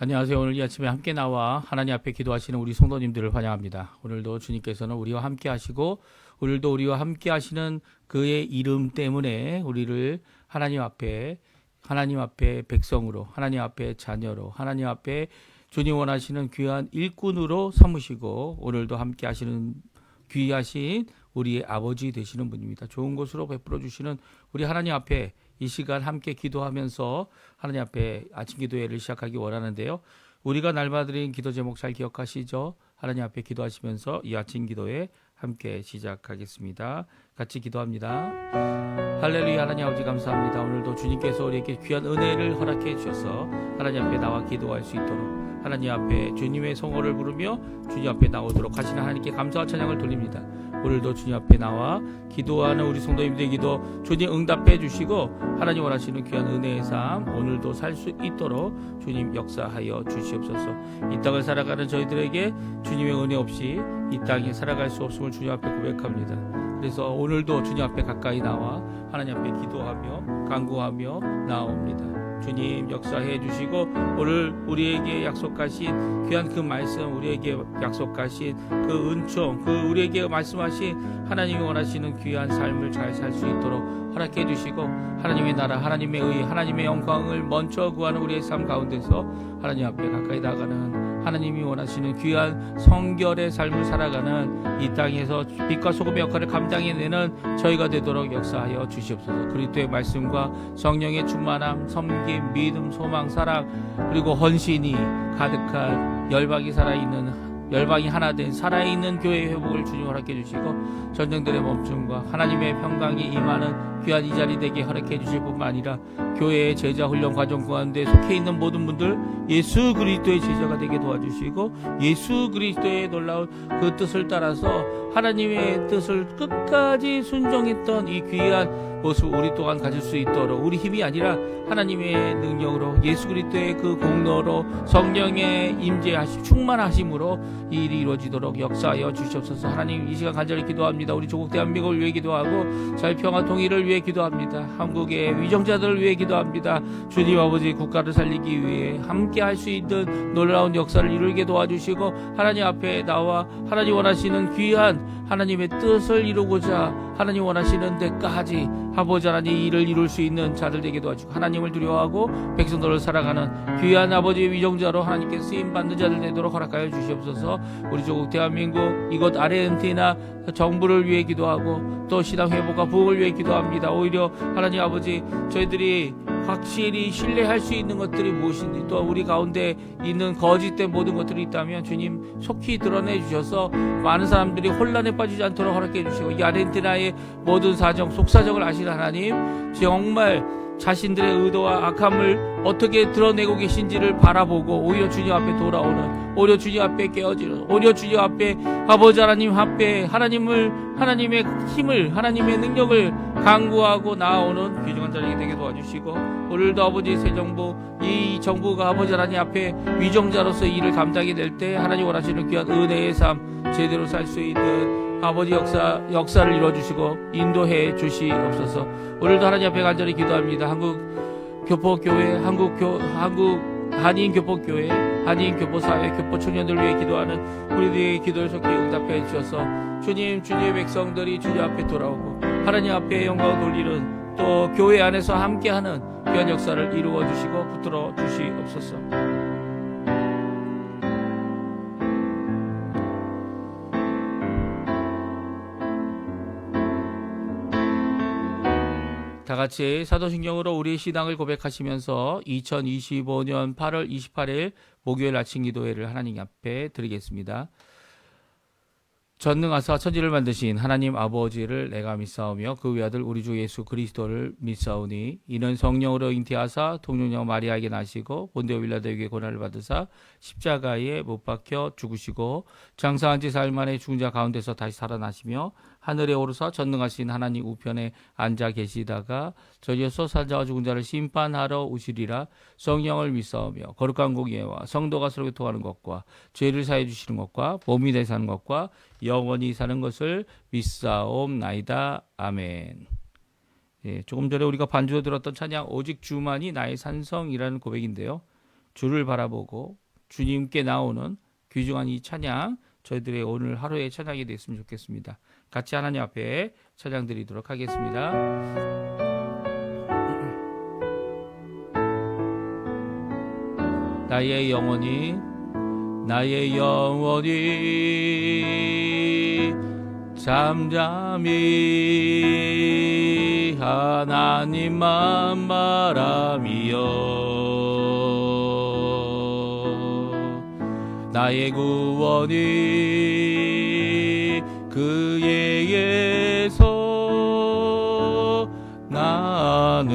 안녕하세요. 오늘 이 아침에 함께 나와 하나님 앞에 기도하시는 우리 성도님들을 환영합니다. 오늘도 주님께서는 우리와 함께 하시고 오늘도 우리와 함께 하시는 그의 이름 때문에 우리를 하나님 앞에 백성으로, 하나님 앞에 자녀로, 하나님 앞에 주님 원하시는 귀한 일꾼으로 삼으시고 오늘도 함께 하시는 귀하신 우리의 아버지 되시는 분입니다. 좋은 것으로 베풀어 주시는 우리 하나님 앞에 이 시간 함께 기도하면서 하나님 앞에 아침 기도회를 시작하기 원하는데요. 우리가 날마드린 기도 제목 잘 기억하시죠? 하나님 앞에 기도하시면서 이 아침 기도회 함께 시작하겠습니다. 같이 기도합니다. 할렐루야. 하나님 아버지 감사합니다. 오늘도 주님께서 우리에게 귀한 은혜를 허락해 주셔서 하나님 앞에 나와 기도할 수 있도록 하나님 앞에 주님의 성호를 부르며 주님 앞에 나오도록 하시는 하나님께 감사와 찬양을 돌립니다. 오늘도 주님 앞에 나와 기도하는 우리 성도님들의 기도 주님 응답해 주시고 하나님 원하시는 귀한 은혜의 삶 오늘도 살 수 있도록 주님 역사하여 주시옵소서. 이 땅을 살아가는 저희들에게 주님의 은혜 없이 이 땅에 살아갈 수 없음을 주님 앞에 고백합니다. 그래서 오늘도 주님 앞에 가까이 나와 하나님 앞에 기도하며 간구하며 나옵니다. 주님 역사해 주시고 오늘 우리에게 약속하신 귀한 그 말씀, 우리에게 약속하신 그 은총, 그 우리에게 말씀하신 하나님이 원하시는 귀한 삶을 잘 살 수 있도록 허락해 주시고 하나님의 나라, 하나님의 의, 하나님의 영광을 먼저 구하는 우리의 삶 가운데서 하나님 앞에 가까이 나가는 하나님이 원하시는 귀한 성결의 삶을 살아가는 이 땅에서 빛과 소금의 역할을 감당해내는 저희가 되도록 역사하여 주시옵소서. 그리스도의 말씀과 성령의 충만함, 섬김, 믿음, 소망, 사랑 그리고 헌신이 가득한 열방이 하나 된 살아있는 교회의 회복을 주님 허락해 주시고 전쟁들의 멈춤과 하나님의 평강이 임하는 귀한 이 자리 되게 허락해 주실 뿐만 아니라 교회의 제자 훈련 과정 가운데 속해 있는 모든 분들 예수 그리스도의 제자가 되게 도와주시고 예수 그리스도의 놀라운 그 뜻을 따라서 하나님의 뜻을 끝까지 순종했던 이 귀한 모습 우리 또한 가질 수 있도록 우리 힘이 아니라 하나님의 능력으로 예수 그리스도의 그 공로로 성령의 임재하심 충만하심으로 이 일이 이루어지도록 역사하여 주시옵소서. 하나님 이 시간 간절히 기도합니다. 우리 조국 대한민국을 위해 기도하고 자유평화 통일을 위해 기도합니다. 한국의 위정자들을 위해 기도합니다. 주님 아버지 국가를 살리기 위해 함께 할 수 있는 놀라운 역사를 이루게 도와주시고 하나님 앞에 나와 하나님 원하시는 귀한 하나님의 뜻을 이루고자 하나님 원하시는 데까지 아버지 하나님 일을 이룰 수 있는 자들 되게 도와주고 하나님을 두려워하고 백성들을 살아가는 귀한 아버지의 위정자로 하나님께 쓰임받는 자들 되도록 허락하여 주시옵소서. 우리 조국 대한민국 이곳 아르헨티나 정부를 위해 기도하고 또 신앙 회복과 부흥을 위해 기도합니다. 오히려 하나님 아버지 저희들이 확실히 신뢰할 수 있는 것들이 무엇인지 또 우리 가운데 있는 거짓된 모든 것들이 있다면 주님 속히 드러내 주셔서 많은 사람들이 혼란에 빠지지 않도록 허락해 주시고 이 아르헨티나의 모든 사정 속사정을 아시는 하나님 정말 자신들의 의도와 악함을 어떻게 드러내고 계신지를 바라보고 오히려 주님 앞에 돌아오는 오히려 주님 앞에 깨어지는 오히려 주님 앞에 아버지 하나님 앞에 하나님의 힘을 하나님의 능력을 간구하고 나아오는 귀중한 자리게 되게 도와주시고 오늘도 아버지 새 정부 이 정부가 아버지 하나님 앞에 위정자로서 일을 감당이 될 때 하나님 원하시는 귀한 은혜의 삶 제대로 살 수 있는 아버지 역사를 이루어주시고 인도해 주시옵소서. 오늘도 하나님 앞에 간절히 기도합니다. 한국 교포교회, 한국 한인 교포교회, 한인 교포사회, 교포 청년들 위해 기도하는 우리들의 기도를 속히 응답해 주셔서 주님의 백성들이 주님 앞에 돌아오고 하나님 앞에 영광을 돌리는 또 교회 안에서 함께하는 귀한 역사를 이루어 주시고 붙들어 주시옵소서. 다 같이 사도신경으로 우리의 신앙을 고백하시면서 2025년 8월 28일 목요일 아침 기도회를 하나님 앞에 드리겠습니다. 전능하사 천지를 만드신 하나님 아버지를 내가 믿사오며 그 외아들 우리 주 예수 그리스도를 믿사오니 이는 성령으로 잉태하사 동정녀 마리아에게 나시고 본디오 빌라도에게 고난을 받으사 십자가에 못 박혀 죽으시고 장사한 지 사흘 만에 죽은 자 가운데서 다시 살아나시며 하늘에 오르사 전능하신 하나님 우편에 앉아 계시다가 저리에서 살자와 죽은 자를 심판하러 오시리라. 성령을 믿사오며 거룩한 공예와 성도가 서로 교통하는 것과 죄를 사해 주시는 것과 몸이 되어 사는 것과 영원히 사는 것을 믿사옵나이다. 아멘. 조금 전에 우리가 반주로 들었던 찬양 오직 주만이 나의 산성이라는 고백인데요. 주를 바라보고 주님께 나오는 귀중한 이 찬양, 저희들의 오늘 하루의 찬양이 됐으면 좋겠습니다. 같이 하나님 앞에 찬양 드리도록 하겠습니다. 나의 영혼이 잠잠히 하나님만 바라미요. 나의 구원이 그에게서 나는도다.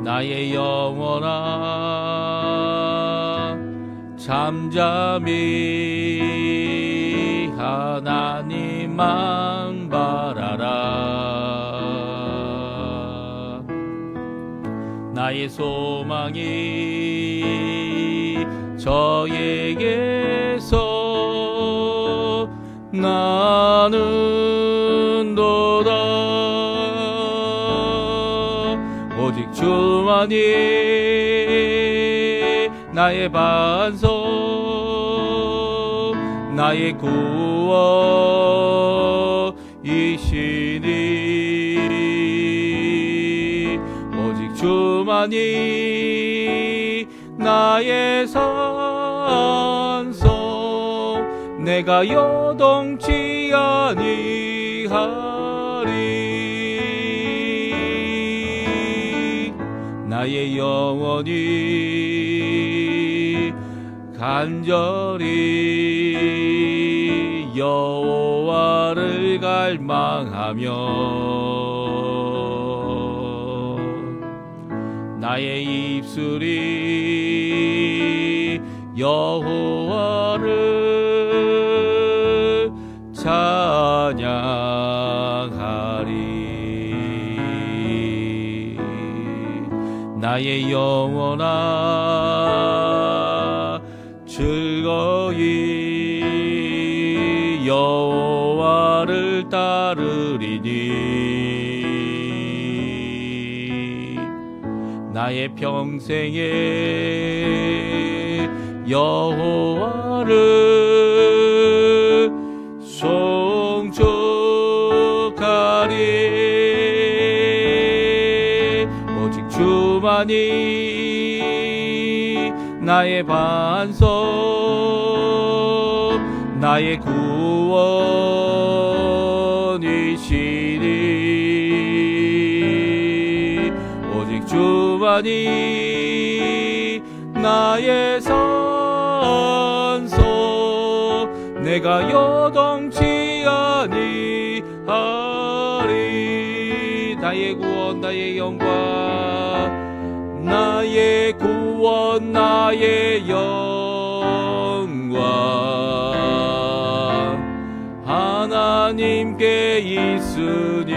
나의 영혼아 잠잠히 하나님만 바라라. 나의 소망이 저에게서 나는도다. 오직 주만이 나의 반석, 나의 구원이시니. 오직 주만이 나의 산성, 내가 요동치 아니하리. 나의 영혼이 간절히 여호와를 갈망하며 나의 입술이 여호와를 찬양하리. 나의 영혼아 즐거이 여호와를 따르리니. 나의 평생에 여호와를 송축하리. 오직 주만이 나의 반석, 나의 구원이시니. 오직 주만이 나의 산석, 내가 요동치 아니하리. 나의 구원, 나의 영광, 나의 구원, 나의 영광 하나님께 있으니.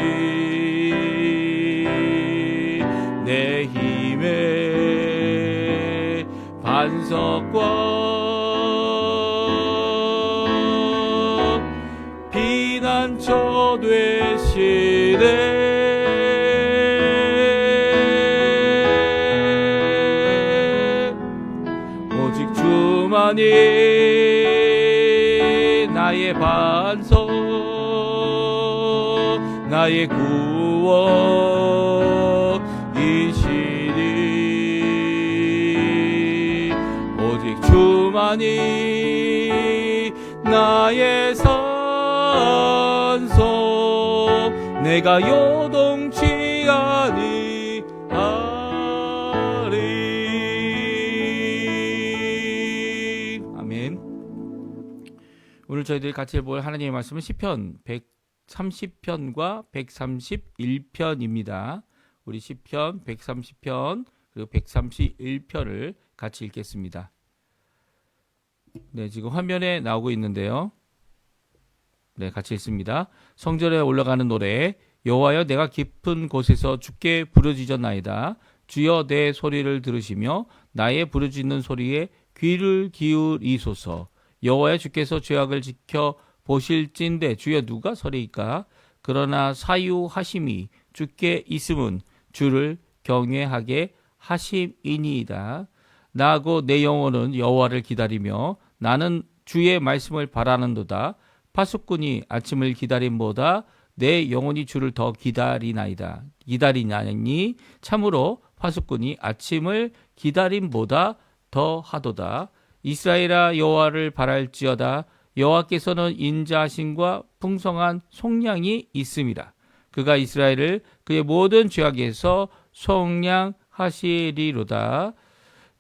내 힘의 반석과 피난처 되시네. 오직 주만이 나의 반석, 나의 구원이시니. 오직 주만이 나의 산석, 내가 요동치 아니하리. 아멘. 오늘 저희들이 같이 볼 하나님의 말씀은 시편 130편과 131편입니다. 우리 시편 130편 그리고 131편을 같이 읽겠습니다. 네, 지금 화면에 나오고 있는데요. 네, 같이 읽습니다. 성전에 올라가는 노래. 여호와여, 내가 깊은 곳에서 주께 부르짖었나이다. 주여, 내 소리를 들으시며 나의 부르짖는 소리에 귀를 기울이소서. 여호와여, 주께서 죄악을 지켜 보실진대 주여 누가 서리이까? 그러나 사유하심이 주께 있음은 주를 경외하게 하심이니이다. 나하고 내 영혼은 여호와를 기다리며 나는 주의 말씀을 바라는도다. 파수꾼이 아침을 기다림보다 내 영혼이 주를 더 기다리나이다. 기다리나니 참으로 파수꾼이 아침을 기다림보다 더 하도다. 이스라엘아 여호와를 바랄지어다. 여호와께서는 인자하심과 풍성한 속량이 있음이라. 그가 이스라엘을 그의 모든 죄악에서 속량하시리로다.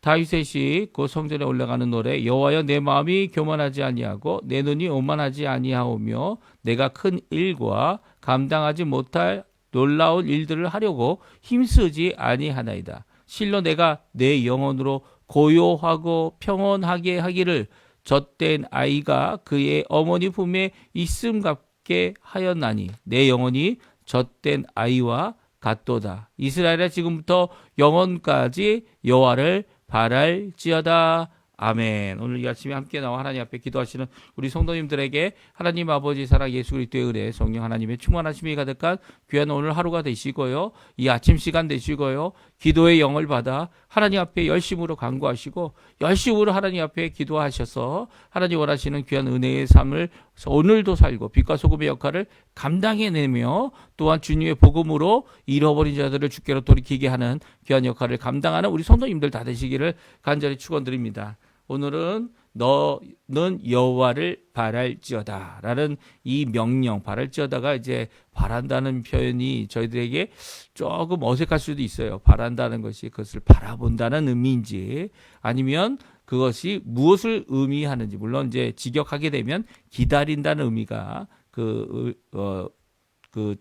다윗의 그 성전에 올라가는 노래. 여호와여 내 마음이 교만하지 아니하고 내 눈이 오만하지 아니하오며 내가 큰 일과 감당하지 못할 놀라운 일들을 하려고 힘쓰지 아니하나이다. 실로 내가 내 영혼으로 고요하고 평온하게 하기를 젖된 아이가 그의 어머니 품에 있음 같게 하였나니 내 영혼이 젖된 아이와 같도다. 이스라엘아 지금부터 영원까지 여호와를 바랄지어다. 아멘. 오늘 이 아침에 함께 나와 하나님 앞에 기도하시는 우리 성도님들에게 하나님 아버지 사랑 예수 그리스도의 은혜 성령 하나님의 충만하심이 가득한 귀한 오늘 하루가 되시고요. 이 아침 시간 되시고요. 기도의 영을 받아 하나님 앞에 열심으로 간구하시고 열심으로 하나님 앞에 기도하셔서 하나님 원하시는 귀한 은혜의 삶을 오늘도 살고 빛과 소금의 역할을 감당해내며 또한 주님의 복음으로 잃어버린 자들을 주께로 돌이키게 하는 귀한 역할을 감당하는 우리 성도님들 다 되시기를 간절히 축원드립니다. 오늘은 너는 여호와를 바랄지어다 라는 이 명령, 바랄지어다가 이제 바란다는 표현이 저희들에게 조금 어색할 수도 있어요. 바란다는 것이 그것을 바라본다는 의미인지 아니면 그것이 무엇을 의미하는지. 물론 이제 직역하게 되면 기다린다는 의미가 그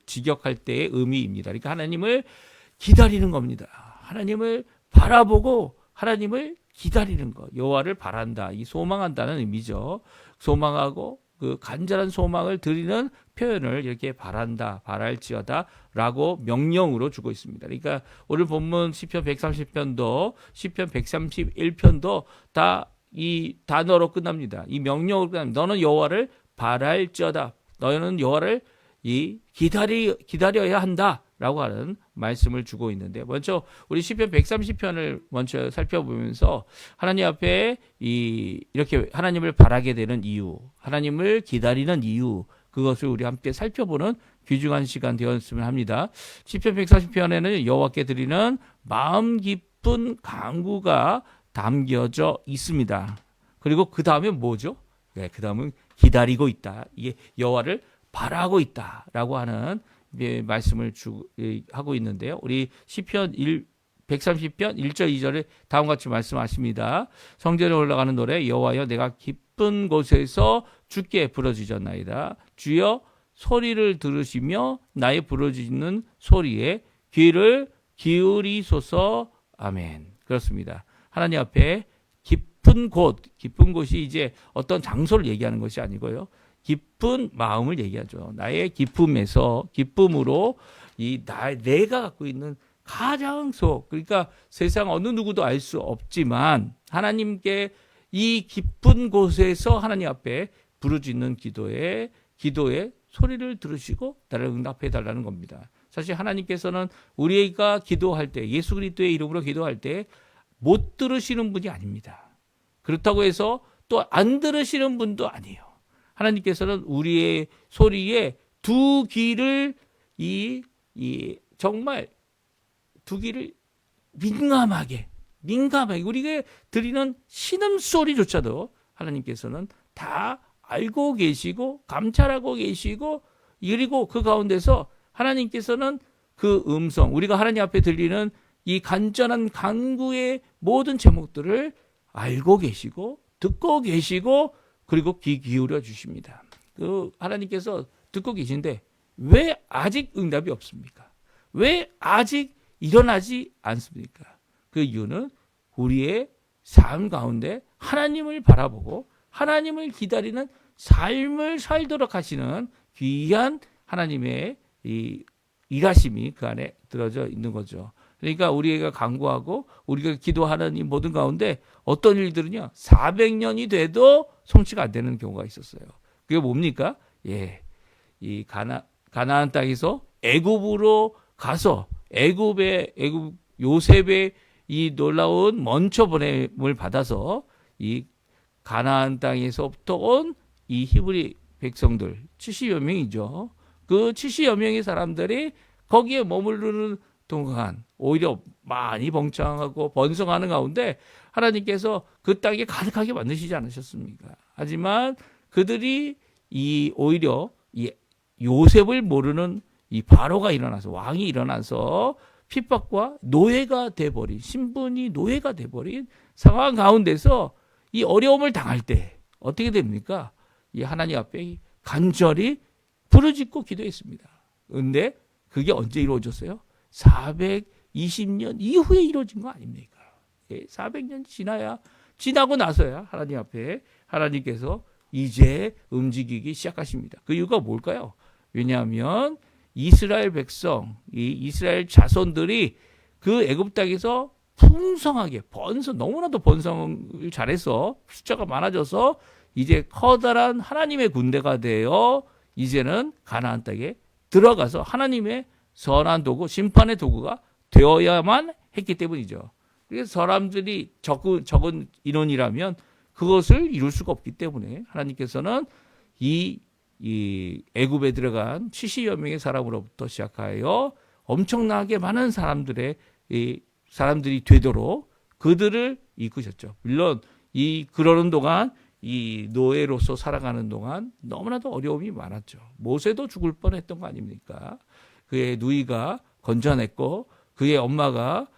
직역할 때의 의미입니다. 그러니까 하나님을 기다리는 겁니다. 하나님을 바라보고 하나님을 기다리는 것, 여호와를 바란다, 이 소망한다는 의미죠. 소망하고 그 간절한 소망을 드리는 표현을 이렇게 바란다, 바랄지어다라고 명령으로 주고 있습니다. 그러니까 오늘 본문 시편 130편도 시편 131편도 다 이 단어로 끝납니다. 이 명령으로 끝납니다. 너는 여호와를 바랄지어다. 너는 여호와를 기다려야 한다라고 하는 말씀을 주고 있는데 먼저 우리 시편 130편을 먼저 살펴보면서 하나님 앞에 이렇게 하나님을 바라게 되는 이유, 하나님을 기다리는 이유 그것을 우리 함께 살펴보는 귀중한 시간 되었으면 합니다. 시편 140편에는 여호와께 드리는 마음 깊은 간구가 담겨져 있습니다. 그리고 그 다음에 뭐죠? 네, 그 다음은 기다리고 있다. 이게 여호와를 바라고 있다라고 하는 말씀을 하고 있는데요. 우리 시편 130편 1절 2절에 다음과 같이 말씀하십니다. 성전에 올라가는 노래 여호와여 내가 깊은 곳에서 주께 부르짖었나이다. 주여 소리를 들으시며 나의 부르짖는 소리에 귀를 기울이소서. 아멘. 그렇습니다. 하나님 앞에 깊은 곳이 이제 어떤 장소를 얘기하는 것이 아니고요. 깊은 마음을 얘기하죠. 나의 기쁨으로 내가 갖고 있는 가장 그러니까 세상 어느 누구도 알 수 없지만 하나님께 이 깊은 곳에서 하나님 앞에 부르짖는 기도에 소리를 들으시고 나를 응답해 달라는 겁니다. 사실 하나님께서는 우리가 기도할 때 예수 그리스도의 이름으로 기도할 때 못 들으시는 분이 아닙니다. 그렇다고 해서 또 안 들으시는 분도 아니에요. 하나님께서는 우리의 소리에 두 귀를 정말 두 귀를 민감하게 우리가 드리는 신음소리조차도 하나님께서는 다 알고 계시고 감찰하고 계시고 그리고 그 가운데서 하나님께서는 그 음성 우리가 하나님 앞에 들리는 이 간절한 간구의 모든 제목들을 알고 계시고 듣고 계시고 그리고 귀 기울여 주십니다. 그 하나님께서 듣고 계신데 왜 아직 응답이 없습니까? 왜 아직 일어나지 않습니까? 그 이유는 우리의 삶 가운데 하나님을 바라보고 하나님을 기다리는 삶을 살도록 하시는 귀한 하나님의 이 일하심이 그 안에 들어져 있는 거죠. 그러니까 우리가 간구하고 우리가 기도하는 이 모든 가운데 어떤 일들은요 400년이 돼도 성취가 안 되는 경우가 있었어요. 그게 뭡니까? 이 가나안 땅에서 애굽으로 가서 애굽 요셉의 이 놀라운 먼저 보냄을 받아서 이 가나안 땅에서부터 온 이 히브리 백성들 70여 명이죠. 그 70여 명의 사람들이 거기에 머무르는 동안 오히려 많이 번창하고 번성하는 가운데 하나님께서 그 땅에 가득하게 만드시지 않으셨습니까? 하지만 그들이 오히려 이 요셉을 모르는 이 바로가 일어나서, 왕이 일어나서 핍박과 노예가 돼버린, 신분이 노예가 돼버린 상황 가운데서 이 어려움을 당할 때 어떻게 됩니까? 이 하나님 앞에 간절히 부르짖고 기도했습니다. 그런데 그게 언제 이루어졌어요? 420년 이후에 이루어진 거 아닙니까? 400년 지나고 나서야 하나님 앞에 하나님께서 이제 움직이기 시작하십니다. 그 이유가 뭘까요? 왜냐하면 이스라엘 백성, 이 이스라엘 자손들이 그 애굽 땅에서 풍성하게 너무나도 번성을 잘해서 숫자가 많아져서 이제 커다란 하나님의 군대가 되어 이제는 가나안 땅에 들어가서 하나님의 선한 도구, 심판의 도구가 되어야만 했기 때문이죠. 그래서 사람들이 적은 인원이라면 그것을 이룰 수가 없기 때문에 하나님께서는 이 애굽에 들어간 70여 명의 사람으로부터 시작하여 엄청나게 많은 사람들이 되도록 그들을 이끄셨죠. 물론 그러는 동안 이 노예로서 살아가는 동안 너무나도 어려움이 많았죠. 모세도 죽을 뻔했던 거 아닙니까? 그의 누이가 건져냈고 그의 엄마가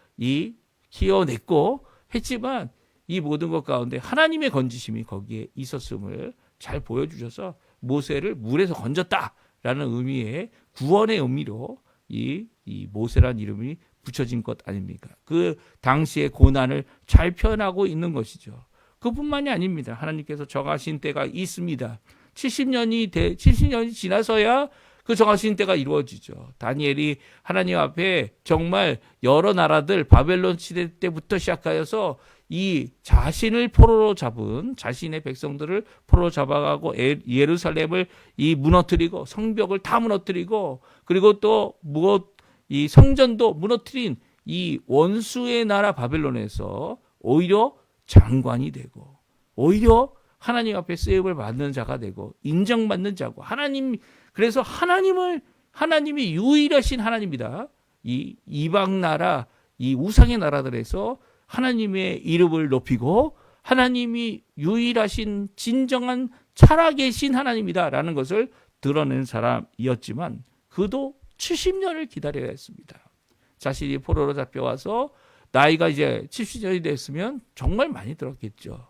키워냈고 했지만 이 모든 것 가운데 하나님의 건지심이 거기에 있었음을 잘 보여주셔서 모세를 물에서 건졌다라는 의미의 구원의 의미로 이 모세라는 이름이 붙여진 것 아닙니까? 그 당시의 고난을 잘 표현하고 있는 것이죠. 그뿐만이 아닙니다. 하나님께서 정하신 때가 있습니다. 70년이 지나서야 그 정하신 때가 이루어지죠. 다니엘이 하나님 앞에 정말 여러 나라들 바벨론 시대 때부터 시작하여서 이 자신을 포로로 잡은 자신의 백성들을 포로로 잡아가고 예루살렘을 무너뜨리고 성벽을 다 무너뜨리고 그리고 또 이 성전도 무너뜨린 이 원수의 나라 바벨론에서 오히려 장관이 되고 오히려 하나님 앞에 쓰임을 받는 자가 되고 인정받는 자고 그래서 하나님이 유일하신 하나님이다. 이 이방 나라, 이 우상의 나라들에서 하나님의 이름을 높이고 하나님이 유일하신 진정한 살아계신 하나님이다라는 것을 드러낸 사람이었지만 그도 70년을 기다려야 했습니다. 자신이 포로로 잡혀와서 나이가 이제 70년이 됐으면 정말 많이 들었겠죠.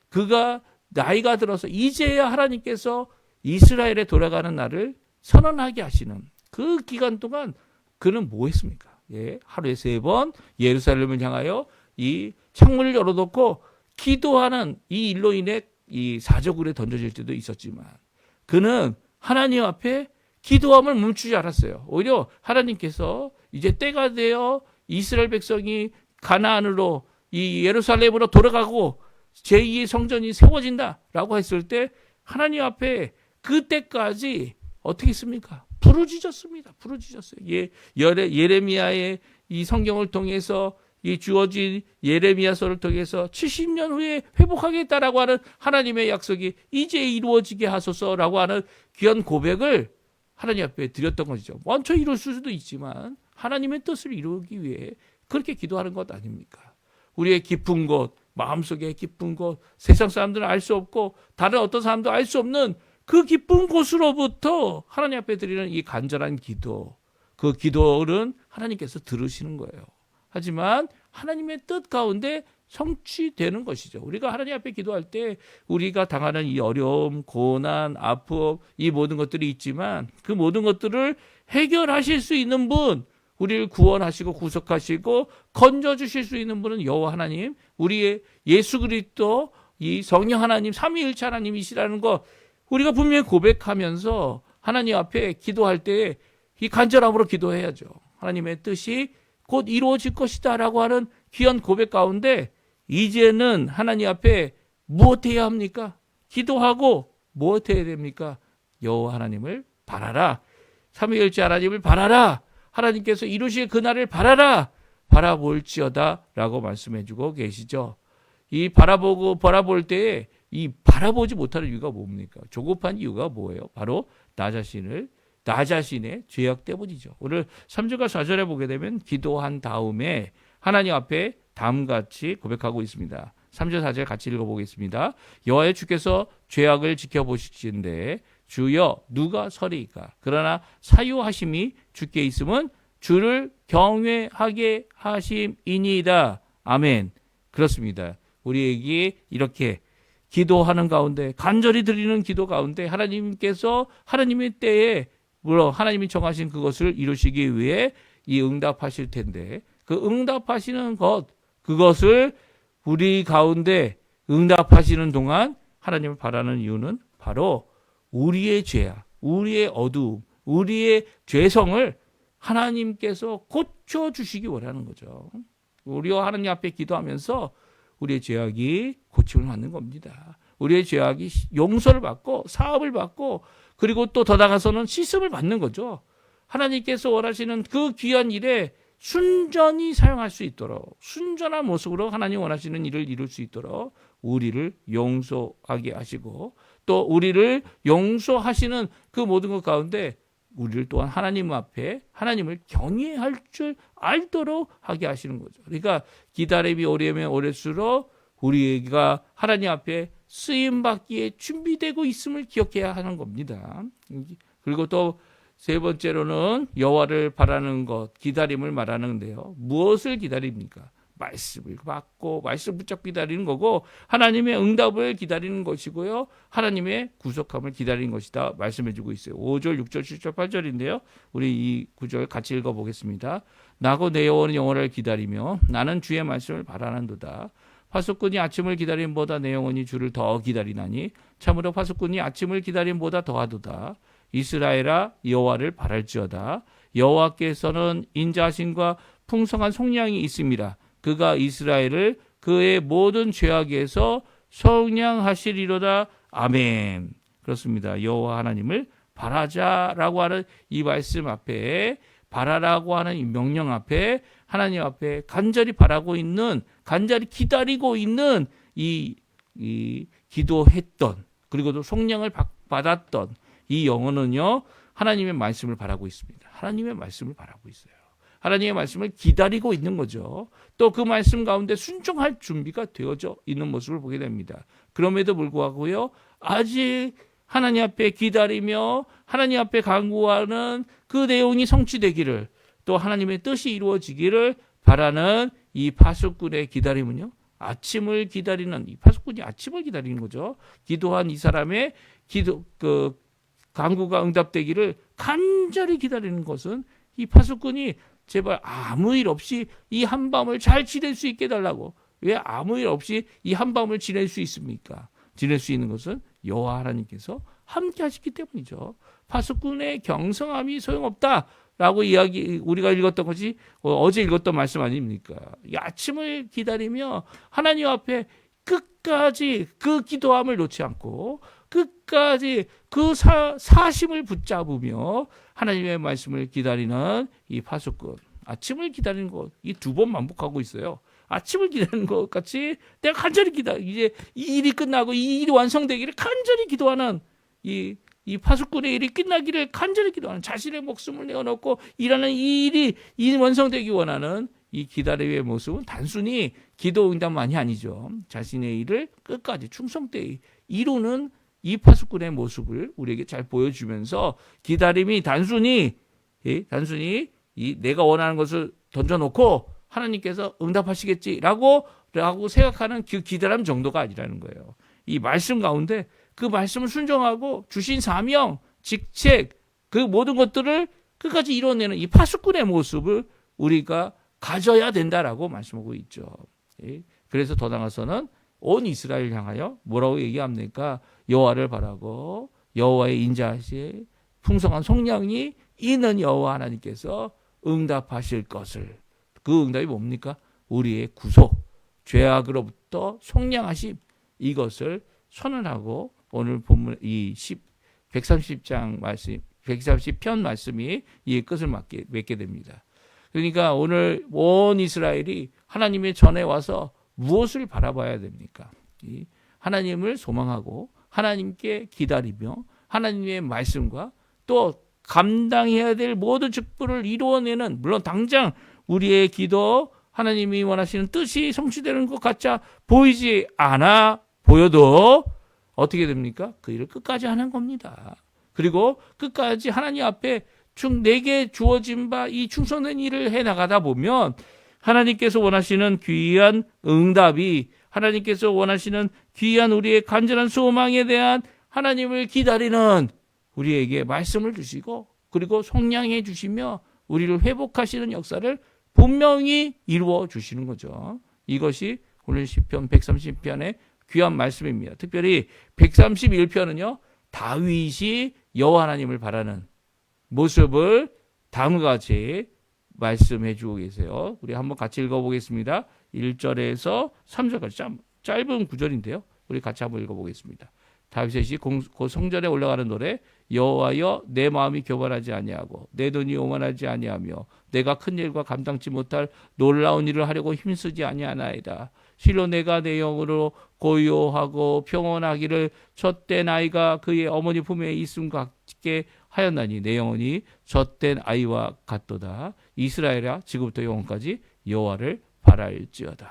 그가 나이가 들어서 이제야 하나님께서 이스라엘에 돌아가는 날을 선언하게 하시는 그 기간 동안 그는 뭐 했습니까? 하루에 3번 예루살렘을 향하여 이 창문을 열어놓고 기도하는 이 일로 인해 이 사저굴에 던져질 때도 있었지만 그는 하나님 앞에 기도함을 멈추지 않았어요. 오히려 하나님께서 이제 때가 되어 이스라엘 백성이 가나안으로 이 예루살렘으로 돌아가고 제2의 성전이 세워진다라고 했을 때 하나님 앞에 그때까지 어떻게 했습니까? 부르짖었습니다. 예레미야의 이 성경을 통해서 이 주어진 예레미야서를 통해서 70년 후에 회복하겠다라고 하는 하나님의 약속이 이제 이루어지게 하소서라고 하는 귀한 고백을 하나님 앞에 드렸던 것이죠. 먼저 이룰 수도 있지만 하나님의 뜻을 이루기 위해 그렇게 기도하는 것 아닙니까? 우리의 깊은 곳, 마음속의 깊은 곳, 세상 사람들은 알 수 없고 다른 어떤 사람도 알 수 없는 그 깊은 곳으로부터 하나님 앞에 드리는 이 간절한 기도, 그 기도는 하나님께서 들으시는 거예요. 하지만 하나님의 뜻 가운데 성취되는 것이죠. 우리가 하나님 앞에 기도할 때 우리가 당하는 이 어려움, 고난, 아픔, 이 모든 것들이 있지만 그 모든 것들을 해결하실 수 있는 분, 우리를 구원하시고 구속하시고 건져주실 수 있는 분은 여호와 하나님, 우리의 예수 그리스도 이 성령 하나님, 삼위일체 하나님이시라는 것 우리가 분명히 고백하면서 하나님 앞에 기도할 때 이 간절함으로 기도해야죠. 하나님의 뜻이 곧 이루어질 것이다 라고 하는 귀한 고백 가운데 이제는 하나님 앞에 무엇해야 합니까? 기도하고 무엇해야 됩니까? 여호와 하나님을 바라라. 삼위일체 하나님을 바라라. 하나님께서 이루실 그날을 바라라. 바라볼지어다 라고 말씀해주고 계시죠. 이 바라볼 때에 이 바라보지 못하는 이유가 뭡니까? 조급한 이유가 뭐예요? 바로 나 자신의 죄악 때문이죠. 오늘 3절과 4절에 보게 되면 기도한 다음에 하나님 앞에 다음같이 고백하고 있습니다. 3절 4절 같이 읽어보겠습니다. 여호와의 주께서 죄악을 지켜보시는데 주여 누가 서리이까? 그러나 사유하심이 주께 있음은 주를 경외하게 하심이니이다. 아멘. 그렇습니다. 우리에게 이렇게 기도하는 가운데, 간절히 드리는 기도 가운데 하나님께서 하나님의 때에 물론 하나님이 정하신 그것을 이루시기 위해 이 응답하실 텐데, 그 응답하시는 그것을 우리 가운데 응답하시는 동안 하나님을 바라는 이유는 바로 우리의 죄악, 우리의 어두움, 우리의 죄성을 하나님께서 고쳐주시기 원하는 거죠. 우리와 하나님 앞에 기도하면서 우리의 죄악이 고침을 받는 겁니다. 우리의 죄악이 용서를 받고 사함을 받고 그리고 또 더 나아가서는 씻음을 받는 거죠. 하나님께서 원하시는 그 귀한 일에 순전히 사용할 수 있도록, 순전한 모습으로 하나님 원하시는 일을 이룰 수 있도록 우리를 용서하게 하시고, 또 우리를 용서하시는 그 모든 것 가운데 우리를 또한 하나님 앞에 하나님을 경외할 줄 알도록 하게 하시는 거죠. 그러니까 기다림이 오래면 오래수록 우리가 하나님 앞에 쓰임받기에 준비되고 있음을 기억해야 하는 겁니다. 그리고 또 세 번째로는 여호와를 바라는 것, 기다림을 말하는데요. 무엇을 기다립니까? 말씀을 받고 말씀 붙잡고 기다리는 거고, 하나님의 응답을 기다리는 것이고요, 하나님의 구속함을 기다리는 것이다 말씀해 주고 있어요. 5절, 6절, 7절, 8절인데요. 우리 이 구절 같이 읽어보겠습니다. 나고 내 여호와는 영원을 기다리며 나는 주의 말씀을 바라는도다. 파수꾼이 아침을 기다림보다 내 영혼이 주를 더 기다리나니 참으로 파수꾼이 아침을 기다림보다 더하도다. 이스라엘아 여호와를 바랄지어다. 여호와께서는 인자하심과 풍성한 속량이 있습니다. 그가 이스라엘을 그의 모든 죄악에서 속량하시리로다. 아멘. 그렇습니다. 여호와 하나님을 바라자라고 하는 이 말씀 앞에, 바라라고 하는 이 명령 앞에, 하나님 앞에 간절히 바라고 있는, 간절히 기다리고 있는 이 기도했던, 그리고 또 속량을 받았던 이 영혼은요, 하나님의 말씀을 바라고 있습니다. 하나님의 말씀을 바라고 있어요. 하나님의 말씀을 기다리고 있는 거죠. 또 그 말씀 가운데 순종할 준비가 되어져 있는 모습을 보게 됩니다. 그럼에도 불구하고요, 아직 하나님 앞에 기다리며 하나님 앞에 간구하는 그 내용이 성취되기를, 또 하나님의 뜻이 이루어지기를 바라는 이 파수꾼의 기다림은요, 아침을 기다리는, 이 파수꾼이 아침을 기다리는 거죠. 기도한 이 사람의 간구가 응답되기를 간절히 기다리는 것은, 이 파수꾼이 제발 아무 일 없이 이 한밤을 잘 지낼 수 있게 해달라고. 왜 아무 일 없이 이 한밤을 지낼 수 있습니까? 지낼 수 있는 것은 여호와 하나님께서 함께 하시기 때문이죠. 파수꾼의 경성함이 소용없다라고 우리가 읽었던 것이 어제 읽었던 말씀 아닙니까? 이 아침을 기다리며 하나님 앞에 끝까지 그 기도함을 놓지 않고 끝까지 그 사심을 붙잡으며 하나님의 말씀을 기다리는 이 파수꾼, 아침을 기다리는 것, 이 두 번 반복하고 있어요. 아침을 기다리는 것 같이 내가 간절히 이제 이 일이 끝나고 이 일이 완성되기를 간절히 기도하는 이 파수꾼의 일이 끝나기를 간절히 기도하는, 자신의 목숨을 내어놓고 일하는 이 일이 완성되기 원하는 이 기다림의 모습은 단순히 기도 응답만이 아니죠. 자신의 일을 끝까지 충성되이 이루는 이 파수꾼의 모습을 우리에게 잘 보여주면서, 기다림이 단순히 내가 원하는 것을 던져놓고 하나님께서 응답하시겠지라고 생각하는 그 기다림 정도가 아니라는 거예요. 이 말씀 가운데 그 말씀을 순종하고 주신 사명, 직책, 그 모든 것들을 끝까지 이뤄내는 이 파수꾼의 모습을 우리가 가져야 된다라고 말씀하고 있죠. 그래서 더 나아가서는 온 이스라엘 향하여 뭐라고 얘기합니까? 여호와를 바라고 여호와의 인자하시 풍성한 속량이 있는 여호와 하나님께서 응답하실 것을, 그 응답이 뭡니까? 우리의 구속, 죄악으로부터 속량하심, 이것을 선언하고 오늘 본문 이 130장 말씀, 130편 말씀이 이 끝을 맺게 됩니다. 그러니까 오늘 온 이스라엘이 하나님의 전에 와서 무엇을 바라봐야 됩니까? 하나님을 소망하고 하나님께 기다리며 하나님의 말씀과 또 감당해야 될 모든 직분을 이루어내는, 물론 당장 우리의 기도, 하나님이 원하시는 뜻이 성취되는 것 같이 보이지 않아 보여도 어떻게 됩니까? 그 일을 끝까지 하는 겁니다. 그리고 끝까지 하나님 앞에 내게 주어진 바 이 충성된 일을 해나가다 보면 하나님께서 원하시는 귀한 응답이, 하나님께서 원하시는 귀한 우리의 간절한 소망에 대한 하나님을 기다리는 우리에게 말씀을 주시고 그리고 속량해 주시며 우리를 회복하시는 역사를 분명히 이루어 주시는 거죠. 이것이 오늘 시편 130편의 귀한 말씀입니다. 특별히 131편은요. 다윗이 여호와 하나님을 바라는 모습을 다음과 같이 말씀해 주고 계세요. 우리 한번 같이 읽어보겠습니다. 1절에서 3절까지 짧은 구절인데요. 우리 같이 한번 읽어보겠습니다. 다윗이 그 성전에 올라가는 노래. 여호와여 내 마음이 교만하지 아니하고 내 눈이 오만하지 아니하며 내가 큰 일과 감당치 못할 놀라운 일을 하려고 힘쓰지 아니하나이다. 실로 내가 내 영으로 고요하고 평온하기를 젖된 아이가 그의 어머니 품에 있음 같게 하였나니 내 영혼이 젖된 아이와 같도다. 이스라엘아 지금부터 영원까지 여호와를 바랄지어다.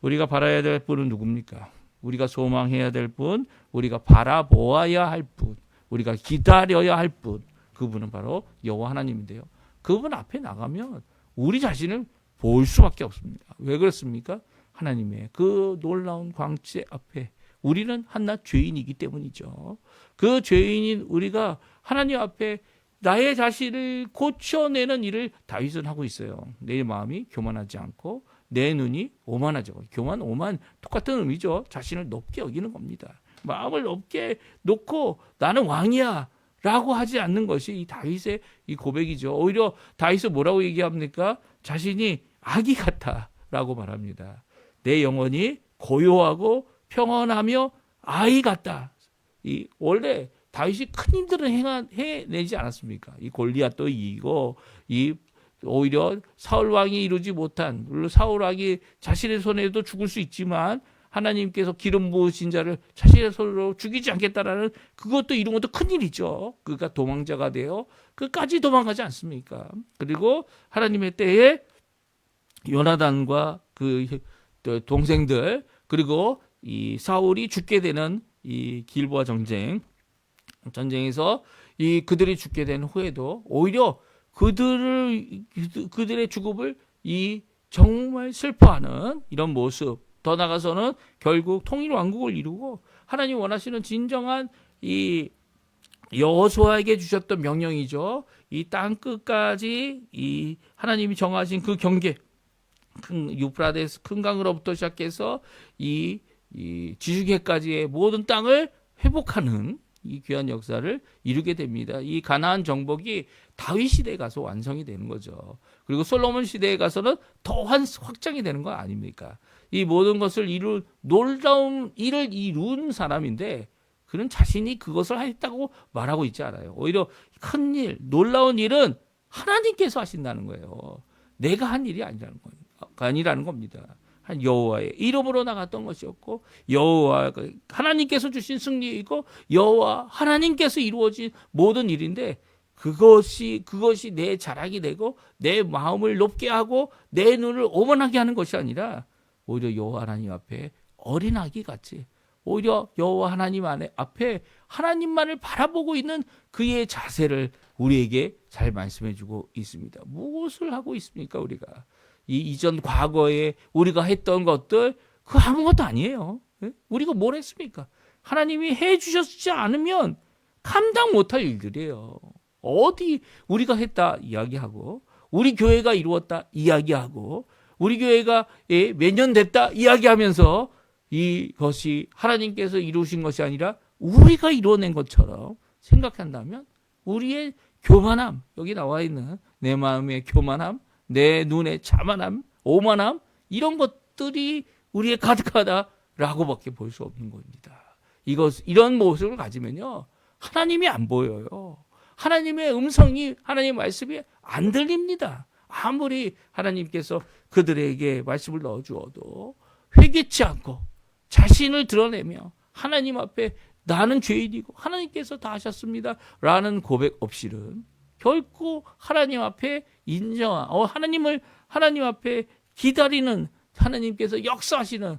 우리가 바라야 될 분은 누굽니까? 우리가 소망해야 될 분, 우리가 바라보아야 할 분, 우리가 기다려야 할 분, 그분은 바로 여호와 하나님인데요. 그분 앞에 나가면 우리 자신을 볼 수밖에 없습니다. 왜 그렇습니까? 하나님의 그 놀라운 광채 앞에 우리는 한낱 죄인이기 때문이죠. 그 죄인인 우리가 하나님 앞에 나의 자신을 고쳐내는 일을 다윗은 하고 있어요. 내 마음이 교만하지 않고 내 눈이 오만하지 않고, 교만, 오만 똑같은 의미죠. 자신을 높게 여기는 겁니다. 마음을 높게 놓고 나는 왕이야 라고 하지 않는 것이 이 다윗의 이 고백이죠. 오히려 다윗은 뭐라고 얘기합니까? 자신이 아기 같아 라고 말합니다. 내 영혼이 고요하고 평온하며 아이 같다. 원래 다윗이 큰 일들은 해내지 않았습니까? 이 골리앗도 이기고 오히려 사울 왕이 이루지 못한, 물론 사울 왕이 자신의 손에도 죽을 수 있지만 하나님께서 기름 부으신 자를 자신의 손으로 죽이지 않겠다라는 그것도 이룬 것도 큰일이죠. 그가 도망자가 되어 끝까지 도망가지 않습니까? 그리고 하나님의 때에 요나단과 그 동생들, 그리고 이 사울이 죽게 되는 이 길보아 전쟁에서 그들이 죽게 된 후에도 오히려 그들의 죽음을 정말 슬퍼하는 이런 모습, 더 나아가서는 결국 통일 왕국을 이루고 하나님 원하시는 진정한 이 여호수아에게 주셨던 명령이죠. 이 땅 끝까지 이 하나님이 정하신 그 경계, 유프라데스 큰 강으로부터 시작해서 이 지중해까지의 모든 땅을 회복하는 이 귀한 역사를 이루게 됩니다. 이 가나안 정복이 다윗 시대에 가서 완성이 되는 거죠. 그리고 솔로몬 시대에 가서는 더 확장이 되는 거 아닙니까? 이 모든 것을 이룬 놀라운 일을 이룬 사람인데 그는 자신이 그것을 했다고 말하고 있지 않아요. 오히려 큰 일, 놀라운 일은 하나님께서 하신다는 거예요. 내가 한 일이 아니라는 겁니다. 여호와의 이름으로 나갔던 것이었고, 여호와 하나님께서 주신 승리이고, 여호와 하나님께서 이루어진 모든 일인데 그것이 내 자랑이 되고 내 마음을 높게 하고 내 눈을 오만하게 하는 것이 아니라 오히려 여호와 하나님 앞에 어린아기 같이, 오히려 여호와 하나님 앞에 하나님만을 바라보고 있는 그의 자세를 우리에게 잘 말씀해주고 있습니다. 무엇을 하고 있습니까? 우리가 이전 과거에 우리가 했던 것들 그 아무것도 아니에요. 우리가 뭘 했습니까? 하나님이 해주셨지 않으면 감당 못할 일들이에요. 어디 우리가 했다 이야기하고, 우리 교회가 이루었다 이야기하고, 우리 교회가 몇 년 됐다 이야기하면서 이것이 하나님께서 이루신 것이 아니라 우리가 이루어낸 것처럼 생각한다면 우리의 교만함, 여기 나와 있는 내 마음의 교만함, 내 눈의 자만함, 오만함, 이런 것들이 우리의 가득하다라고밖에 볼 수 없는 겁니다. 이런 모습을 가지면요, 하나님이 안 보여요. 하나님의 음성이, 하나님의 말씀이 안 들립니다. 아무리 하나님께서 그들에게 말씀을 넣어주어도 회개치 않고 자신을 드러내며 하나님 앞에 나는 죄인이고 하나님께서 다 하셨습니다 라는 고백 없이는 결코 하나님 앞에 하나님을 하나님 앞에 기다리는, 하나님께서 역사하시는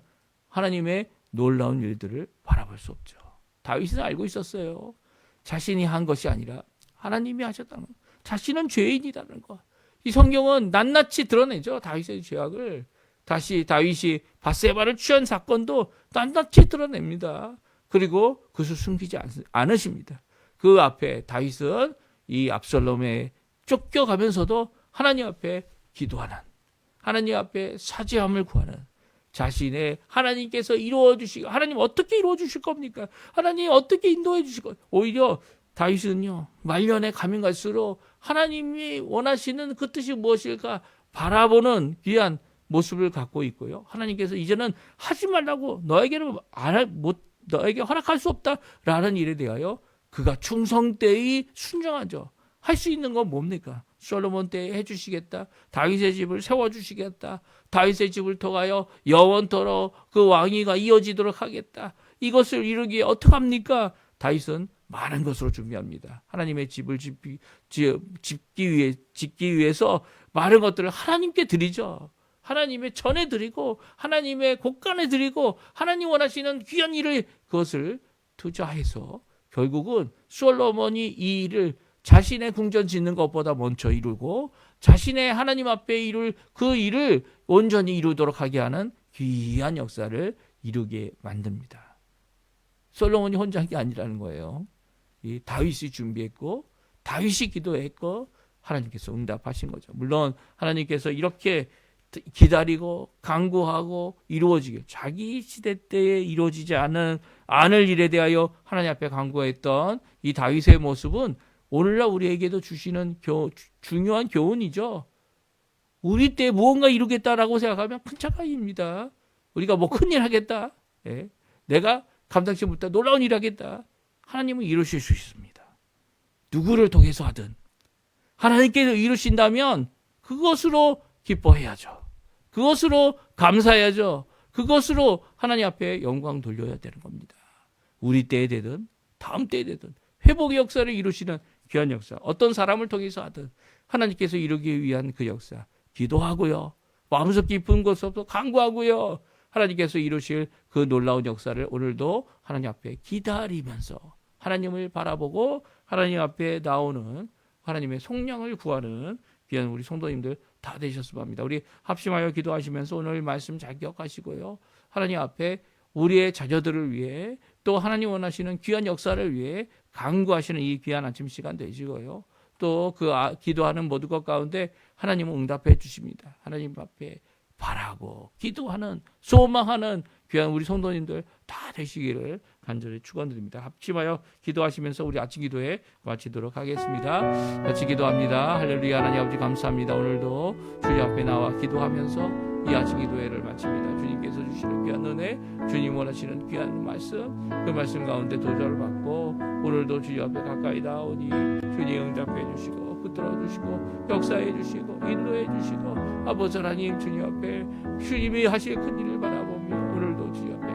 하나님의 놀라운 일들을 바라볼 수 없죠. 다윗은 알고 있었어요. 자신이 한 것이 아니라 하나님이 하셨다는 것. 자신은 죄인이라는 것. 이 성경은 낱낱이 드러내죠. 다윗의 죄악을. 다시 다윗이 밧세바를 취한 사건도 낱낱이 드러냅니다. 그리고 그것을 숨기지 않으십니다. 그 앞에 다윗은 이 압살롬에 쫓겨가면서도 하나님 앞에 기도하는, 하나님 앞에 사죄함을 구하는, 자신의 하나님께서 이루어 주시고, 하나님 어떻게 이루어 주실 겁니까? 하나님 어떻게 인도해 주실 겁니까? 오히려 다윗은요, 말년에 가면 갈수록 하나님이 원하시는 그 뜻이 무엇일까 바라보는 귀한 모습을 갖고 있고요. 하나님께서 이제는 하지 말라고 너에게 허락할 수 없다라는 일에 대하여 그가 충성 때의 순종하죠. 할 수 있는 건 뭡니까? 솔로몬 때에 해주시겠다. 다윗의 집을 세워주시겠다. 다윗의 집을 통하여 영원토록 그 왕위가 이어지도록 하겠다. 이것을 이루기에 어떡합니까? 다윗은 많은 것으로 준비합니다. 하나님의 집을 짓기 위해서 많은 것들을 하나님께 드리죠. 하나님의 전에 드리고 하나님의 곳간에 드리고 하나님 원하시는 귀한 일을 그것을 투자해서 결국은 솔로몬이 이 일을 자신의 궁전 짓는 것보다 먼저 이루고 자신의 하나님 앞에 이룰 그 일을 온전히 이루도록 하게 하는 귀한 역사를 이루게 만듭니다. 솔로몬이 혼자 한 게 아니라는 거예요. 이 다윗이 준비했고 다윗이 기도했고 하나님께서 응답하신 거죠. 물론 하나님께서 이렇게 기다리고 간구하고 이루어지게 자기 시대 때에 이루어지지 않을 일에 대하여 하나님 앞에 간구했던 이 다윗의 모습은 오늘날 우리에게도 주시는 중요한 교훈이죠. 우리 때 무언가 이루겠다라고 생각하면 큰 착각입니다. 우리가 뭐 큰일 하겠다. 예. 내가 감당치 못한 놀라운 일 하겠다. 하나님은 이루실 수 있습니다. 누구를 통해서 하든 하나님께서 이루신다면 그것으로 기뻐해야죠. 그것으로 감사해야죠. 그것으로 하나님 앞에 영광 돌려야 되는 겁니다. 우리 때에 되든 다음 때에 되든 회복의 역사를 이루시는 귀한 역사, 어떤 사람을 통해서 하든 하나님께서 이루기 위한 그 역사 기도하고요. 마음속 깊은 곳에서 간구하고요. 하나님께서 이루실 그 놀라운 역사를 오늘도 하나님 앞에 기다리면서 하나님을 바라보고 하나님 앞에 나오는 하나님의 속량을 구하는 귀한 우리 성도님들 다 되셨으면 합니다. 우리 합심하여 기도하시면서 오늘 말씀 잘 기억하시고요. 하나님 앞에 우리의 자녀들을 위해 또 하나님 원하시는 귀한 역사를 위해 간구하시는 이 귀한 아침 시간 되시고요. 또 그 기도하는 모든 것 가운데 하나님은 응답해 주십니다. 하나님 앞에 바라고 기도하는 소망하는 귀한 우리 성도님들 다 되시기를 간절히 축원드립니다. 합심하여 기도하시면서 우리 아침 기도회 마치도록 하겠습니다. 같이 기도합니다. 할렐루야. 하나님 아버지 감사합니다. 오늘도 주님 앞에 나와 기도하면서 이 아침 기도회를 마칩니다. 주님께서 주시는 귀한 은혜, 주님 원하시는 귀한 말씀, 그 말씀 가운데 도전을 받고 오늘도 주님 앞에 가까이 나오니 주님 응답해 주시고 붙들어 주시고 역사해 주시고 인도해 주시고 아버지 하나님 주님 앞에 주님이 하실 큰 일을 바라보며 오늘도 주님 앞에